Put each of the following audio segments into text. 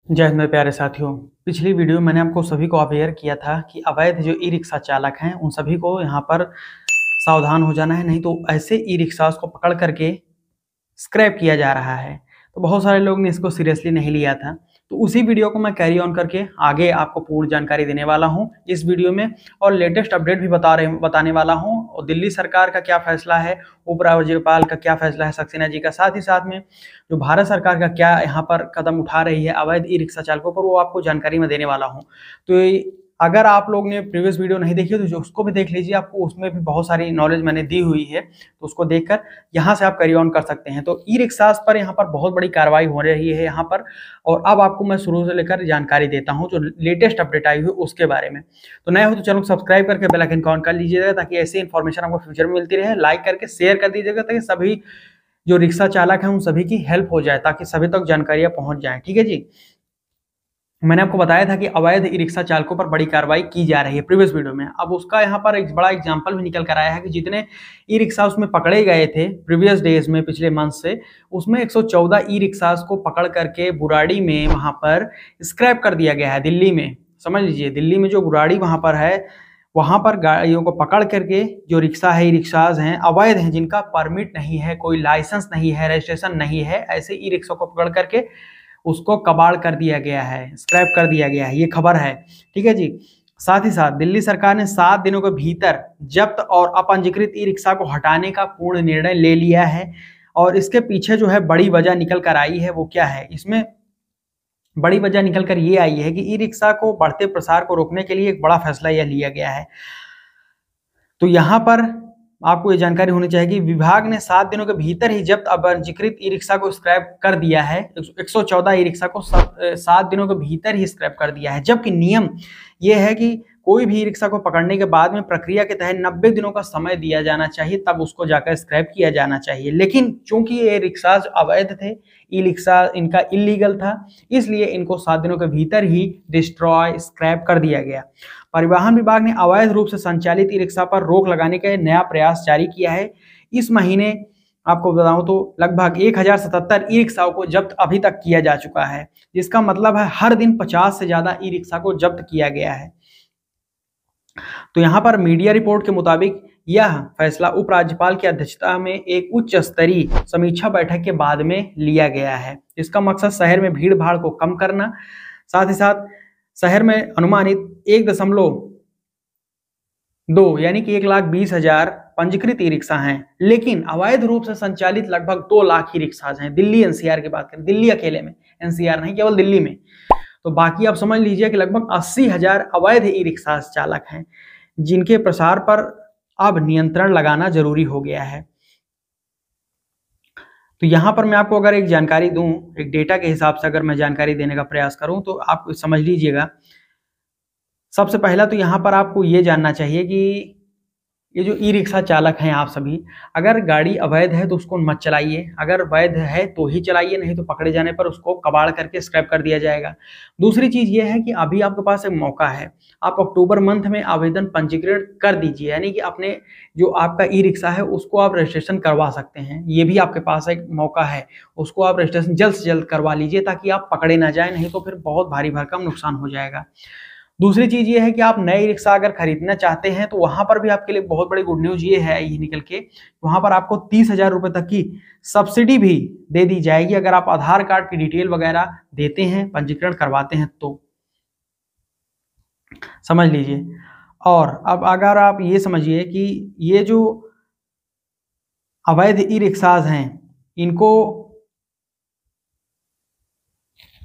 जय हिंद मेरे प्यारे साथियों। पिछली वीडियो में मैंने आपको सभी को अवेयर किया था कि अवैध जो ई रिक्शा चालक हैं उन सभी को यहाँ पर सावधान हो जाना है, नहीं तो ऐसे ई रिक्शास को पकड़ करके स्क्रैप किया जा रहा है। तो बहुत सारे लोग ने इसको सीरियसली नहीं लिया था, तो उसी वीडियो को मैं कैरी ऑन करके आगे आपको पूर्ण जानकारी देने वाला हूं इस वीडियो में, और लेटेस्ट अपडेट भी बताने वाला हूं। और दिल्ली सरकार का क्या फैसला है, उपराज्यपाल का क्या फैसला है सक्सेना जी का, साथ ही साथ में जो भारत सरकार का क्या यहाँ पर कदम उठा रही है अवैध ई रिक्शा चालकों पर, वो आपको जानकारी में देने वाला हूँ। तो अगर आप लोग ने प्रीवियस वीडियो नहीं देखी तो जो उसको भी देख लीजिए, आपको उसमें भी बहुत सारी नॉलेज मैंने दी हुई है, तो उसको देखकर यहाँ से आप कैरी ऑन कर सकते हैं। तो ई रिक्शास पर यहाँ पर बहुत बड़ी कार्रवाई हो रही है यहाँ पर, और अब आपको मैं शुरू से लेकर जानकारी देता हूँ जो लेटेस्ट अपडेट आई हुई उसके बारे में। तो नए हो तो चैनल को सब्सक्राइब करके बेल आइकन ऑन कर लीजिएगा, ताकि ऐसी इन्फॉर्मेशन आपको फ्यूचर में मिलती रहे। लाइक करके शेयर कर दीजिएगा ताकि सभी जो रिक्शा चालक हैं उन सभी की हेल्प हो जाए, ताकि सभी तक जानकारियां पहुंच जाएं। ठीक है जी। मैंने आपको बताया था कि अवैध ई रिक्शा चालकों पर बड़ी कार्रवाई की जा रही है प्रीवियस वीडियो में। अब उसका यहाँ पर एक बड़ा एग्जांपल भी निकल कर आया है कि जितने ई रिक्शा उसमें पकड़े गए थे प्रीवियस डेज में, पिछले मंथ से, उसमें 114 ई रिक्शास को पकड़ करके बुराड़ी में वहां पर स्क्रैप कर दिया गया है। दिल्ली में समझ लीजिए, दिल्ली में जो बुराड़ी वहां पर है, वहां पर गाड़ियों को पकड़ करके जो रिक्शा है, ई रिक्शाज हैं अवैध हैं, जिनका परमिट नहीं है, कोई लाइसेंस नहीं है, रजिस्ट्रेशन नहीं है, ऐसे ई रिक्शा को पकड़ करके उसको कबाड़ कर दिया गया है, स्क्रैप कर दिया गया है। ये खबर है, ठीक है जी। साथ ही साथ दिल्ली सरकार ने 7 दिनों के भीतर जब्त और अपंजीकृत ई रिक्शा को हटाने का पूर्ण निर्णय ले लिया है। और इसके पीछे जो है बड़ी वजह निकल कर आई है, वो क्या है? इसमें बड़ी वजह निकल कर ये आई है कि ई रिक्शा को बढ़ते प्रसार को रोकने के लिए एक बड़ा फैसला यह लिया गया है। तो यहाँ पर आपको ये जानकारी होनी चाहिए कि विभाग ने 7 दिनों के भीतर ही जब्त अपंजीकृत ई रिक्शा को स्क्रैप कर दिया है। 114 ई रिक्शा को 7 दिनों के भीतर ही स्क्रैप कर दिया है, जबकि नियम ये है कि कोई भी ई रिक्शा को पकड़ने के बाद में प्रक्रिया के तहत 90 दिनों का समय दिया जाना चाहिए, तब उसको जाकर स्क्रैप किया जाना चाहिए। लेकिन चूंकि ये रिक्शा अवैध थे, ई रिक्शा इनका इलीगल था, इसलिए इनको 7 दिनों के भीतर ही डिस्ट्रॉय स्क्रैप कर दिया गया। परिवहन विभाग ने अवैध रूप से संचालित ई रिक्शा पर रोक लगाने का नया प्रयास जारी किया है। इस महीने आपको बताऊं तो लगभग 1077 ई रिक्शाओं को जब्त अभी तक किया जा चुका है, जिसका मतलब है हर दिन 50 से ज्यादा ई रिक्शा को जब्त किया गया है। तो यहाँ पर मीडिया रिपोर्ट के मुताबिक यह फैसला उपराज्यपाल की अध्यक्षता में एक उच्च स्तरीय समीक्षा बैठक के बाद में लिया गया है। इसका मकसद शहर में भीड़ भाड़ को कम करना, साथ ही साथ शहर में अनुमानित 1.2 यानी कि 1,20,000 पंजीकृत ई रिक्शा हैं, लेकिन अवैध रूप से संचालित लगभग 2 लाख ई रिक्शा हैं। दिल्ली एनसीआर की बात करें, दिल्ली अकेले में, एनसीआर नहीं, केवल दिल्ली में। तो बाकी आप समझ लीजिए कि लगभग 80,000 अवैध ई रिक्शा चालक हैं, जिनके प्रसार पर अब नियंत्रण लगाना जरूरी हो गया है। तो यहाँ पर मैं आपको अगर एक जानकारी दूं, एक डेटा के हिसाब से अगर मैं जानकारी देने का प्रयास करूं, तो आप समझ लीजिएगा। सबसे पहला तो यहाँ पर आपको ये जानना चाहिए कि ये जो ई रिक्शा चालक हैं आप सभी, अगर गाड़ी अवैध है तो उसको मत चलाइए, अगर वैध है तो ही चलाइए, नहीं तो पकड़े जाने पर उसको कबाड़ करके स्क्रैप कर दिया जाएगा। दूसरी चीज ये है कि अभी आपके पास एक मौका है, आप अक्टूबर मंथ में आवेदन पंजीकृत कर दीजिए, यानी कि अपने जो आपका ई रिक्शा है उसको आप रजिस्ट्रेशन करवा सकते हैं। ये भी आपके पास एक मौका है, उसको आप रजिस्ट्रेशन जल्द से जल्द करवा लीजिए, ताकि आप पकड़े ना जाए, नहीं तो फिर बहुत भारी भरकम नुकसान हो जाएगा। दूसरी चीज ये है कि आप नए रिक्शा अगर खरीदना चाहते हैं तो वहां पर भी आपके लिए बहुत बड़ी गुड न्यूज ये है, ये निकल के वहां पर आपको 30,000 रुपए तक की सब्सिडी भी दे दी जाएगी, अगर आप आधार कार्ड की डिटेल वगैरह देते हैं, पंजीकरण करवाते हैं तो। समझ लीजिए। और अब अगर आप ये समझिए कि ये जो अवैध ई रिक्शाज हैं, इनको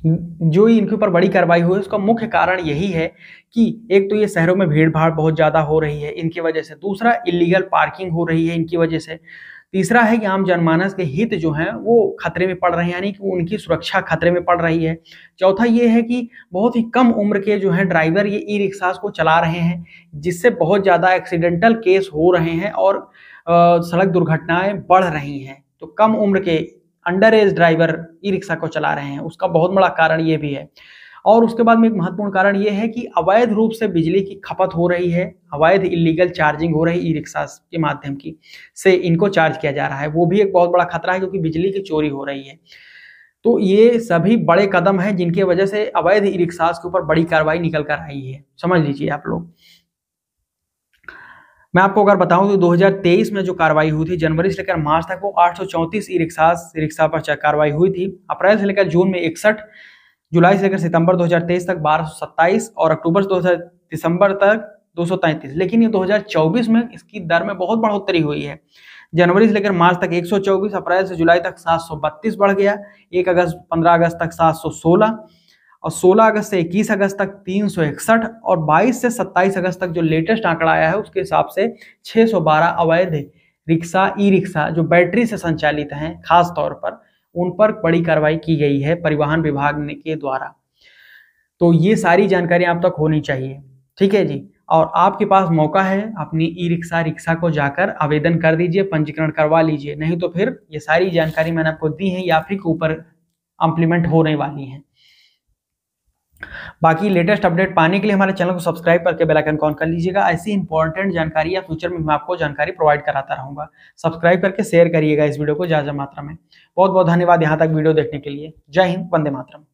जो इनके ऊपर बड़ी कार्रवाई हुई है, उसका मुख्य कारण यही है कि एक तो ये शहरों में भीड़ भाड़ बहुत ज्यादा हो रही है इनकी वजह से, दूसरा इलीगल पार्किंग हो रही है इनकी वजह से, तीसरा है कि आम जनमानस के हित जो हैं वो खतरे में पड़ रहे हैं, यानी कि उनकी सुरक्षा खतरे में पड़ रही है। चौथा ये है कि बहुत ही कम उम्र के जो हैं ड्राइवर ये ई रिक्शास को चला रहे हैं, जिससे बहुत ज्यादा एक्सीडेंटल केस हो रहे हैं और सड़क दुर्घटनाएं बढ़ रही हैं। तो कम उम्र के under as driver e rickshaw को चला रहे हैं, उसका बहुत बड़ा कारण ये भी है। और उसके बाद में एक महत्वपूर्ण कारण ये है कि अवैध रूप से बिजली की खपत हो रही है, अवैध इलीगल चार्जिंग हो रही है ई रिक्शा के माध्यम की से इनको चार्ज किया जा रहा है, वो भी एक बहुत बड़ा खतरा है, क्योंकि बिजली की चोरी हो रही है। तो ये सभी बड़े कदम हैं जिनकी वजह से अवैध ई रिक्शास के ऊपर बड़ी कार्रवाई निकल कर आई है, समझ लीजिए आप लोग। मैं आपको अगर बताऊं तो 2023 में जो कार्रवाई हुई थी, जनवरी से लेकर मार्च तक वो 834 ई रिक्शा पर कार्रवाई हुई थी। अप्रैल से लेकर जून में 61, जुलाई से लेकर सितंबर 2023 तक 1227 और अक्टूबर 2000 दिसंबर तक 233। लेकिन ये 2024 में इसकी दर में बहुत बढ़ोतरी हुई है। जनवरी से लेकर मार्च तक 124, अप्रैल से जुलाई तक 732 बढ़ गया, 15 अगस्त तक 716 और 16 अगस्त से 21 अगस्त तक 361 और 22 से 27 अगस्त तक जो लेटेस्ट आंकड़ा आया है उसके हिसाब से 612 अवैध रिक्शा, ई रिक्शा जो बैटरी से संचालित हैं खास तौर पर, उन पर बड़ी कार्रवाई की गई है परिवहन विभाग के द्वारा। तो ये सारी जानकारी आप तक होनी चाहिए, ठीक है जी। और आपके पास मौका है, अपनी ई रिक्शा को जाकर आवेदन कर दीजिए, पंजीकरण करवा लीजिए, नहीं तो फिर ये सारी जानकारी मैंने आपको दी है या फिर ऊपर इम्प्लीमेंट होने वाली है। बाकी लेटेस्ट अपडेट पाने के लिए हमारे चैनल को सब्सक्राइब करके बेल आइकन ऑन कर लीजिएगा। ऐसी इंपॉर्टेंट जानकारी या फ्यूचर में मैं आपको जानकारी प्रोवाइड कराता रहूंगा। सब्सक्राइब करके शेयर करिएगा इस वीडियो को ज़्यादा मात्रा में। बहुत बहुत धन्यवाद यहाँ तक वीडियो देखने के लिए। जय हिंद, वंदे मातरम।